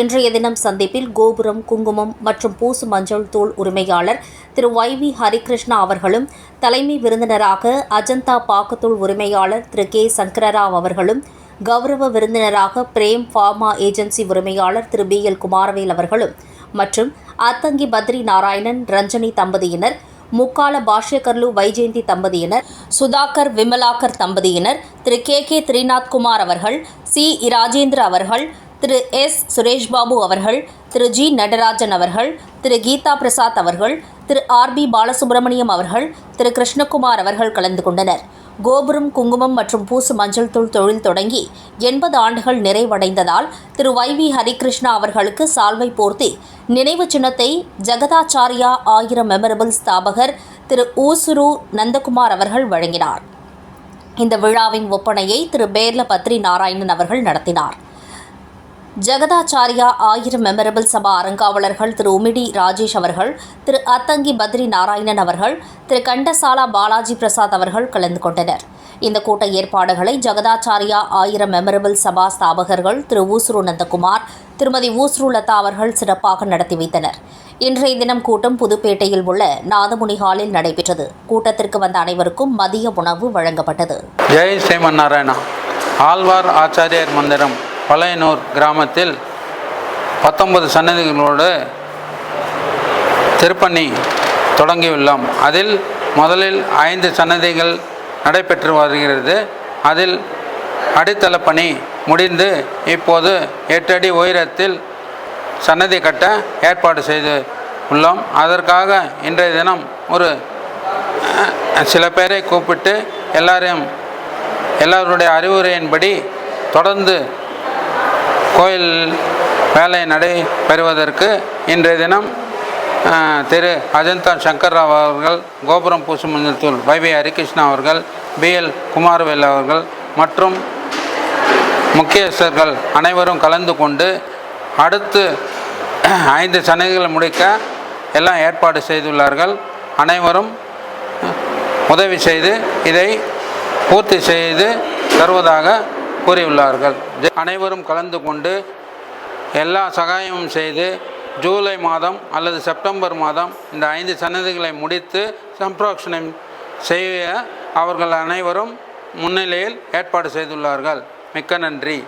இன்றைய தினம் சந்திப்பில் கோபுரம் குங்குமம் மற்றும் பூசு மஞ்சள் தூள் உரிமையாளர் திரு YV ஹரிகிருஷ்ணா அவர்களும், தலைமை விருந்தினராக அஜந்தா பாக்குத்தூள் உரிமையாளர் திரு K சங்கரராவ் அவர்களும், கௌரவ விருந்தினராக பிரேம் ஃபார்மா ஏஜென்சி உரிமையாளர் திரு BL குமாரவேல் அவர்களும் மற்றும் அத்தங்கி பத்ரி நாராயணன் ரஞ்சனி தம்பதியினர், முக்கால பாஷ்யகர்லு வைஜெயந்தி தம்பதியினர், சுதாகர் விமலாகர் தம்பதியினர், திரு KK திரிநாத்குமார் அவர்கள், C ராஜேந்திர அவர்கள், திரு S சுரேஷ்பாபு அவர்கள், திரு G நடராஜன் அவர்கள், திரு கீதா பிரசாத் அவர்கள், திரு RB பாலசுப்ரமணியம் அவர்கள், திரு கிருஷ்ணகுமார் அவர்கள் கலந்து கொண்டனர். கோபுரம் குங்குமம் மற்றும் பூசு மஞ்சள் தூள் தொழில் தொடங்கி 80 ஆண்டுகள் நிறைவடைந்ததால் திரு YV ஹரிகிருஷ்ணா அவர்களுக்கு சால்வை போர்த்தி நினைவு சின்னத்தை ஜெகதாச்சாரியா 1000 மெமரபிள் ஸ்தாபகர் திரு ஊசுரு நந்தகுமார் அவர்கள் வழங்கினார். இந்த விழாவின் ஒப்பனையை திரு பேர்ல பத்ரி நாராயணன் அவர்கள் நடத்தினார். ஜெகதாச்சாரியா 1000 மெமரபிள் சபா அறங்காவலர்கள் திரு உமிடி ராஜேஷ் அவர்கள், திரு அத்தங்கி பத்ரி நாராயணன் அவர்கள், திரு கண்டசாலா பாலாஜி பிரசாத் அவர்கள் கலந்து கொண்டனர். இந்த கூட்ட ஏற்பாடுகளை ஜெகதாச்சாரியா 1000 மெமரபிள் சபா ஸ்தாபகர்கள் திரு ஊசுரு நந்தகுமார், திருமதி ஊசுரு லதா அவர்கள் சிறப்பாக நடத்தி வைத்தனர். இன்றைய தினம் கூட்டம் புதுப்பேட்டையில் உள்ள நாதமுனி ஹாலில் நடைபெற்றது. கூட்டத்திற்கு வந்த அனைவருக்கும் மதிய உணவு வழங்கப்பட்டது. ஜெய் ஸ்ரீமன் நாராயணா. ஆழ்வார் ஆச்சாரியர் மந்திரம் பழையனூர் கிராமத்தில் 19 சன்னதிகளோடு திருப்பணி தொடங்கியுள்ளோம். அதில் முதலில் 5 சன்னதிகள் நடைபெற்று வருகிறது. அதில் அடித்தள பணி முடிந்து இப்போது 8 அடி உயரத்தில் சன்னதி கட்ட ஏற்பாடு செய்து உள்ளோம். அதற்காக இன்றைய தினம் ஒரு சில பேரை கூப்பிட்டு எல்லாருடைய அறிவுரையின்படி தொடர்ந்து கோயில் வேலை நடைபெறுவதற்கு இன்றைய தினம் திரு அஜந்தா சங்கர்ராவ் அவர்கள், கோபுரம் பூசு மஞ்சள் தூள் YV ஹரிகிருஷ்ணா அவர்கள், BL குமாரவேல் அவர்கள் மற்றும் முக்கியஸ்தர்கள் அனைவரும் கலந்து கொண்டு அடுத்து 5 சன்னதிகளை முடிக்க எல்லாம் ஏற்பாடு செய்துள்ளார்கள். அனைவரும் உதவி செய்து இதை பூர்த்தி செய்து தருவதாக கூறியுள்ளார்கள். அனைவரும் கலந்து கொண்டு எல்லா சகாயமும் செய்து ஜூலை மாதம் அல்லது செப்டம்பர் மாதம் இந்த 5 சன்னதிகளை முடித்து சம்பிரோக்ஷணம் செய்ய அவர்கள் அனைவரும் முன்னிலையில் ஏற்பாடு செய்துள்ளார்கள். மிக்க நன்றி.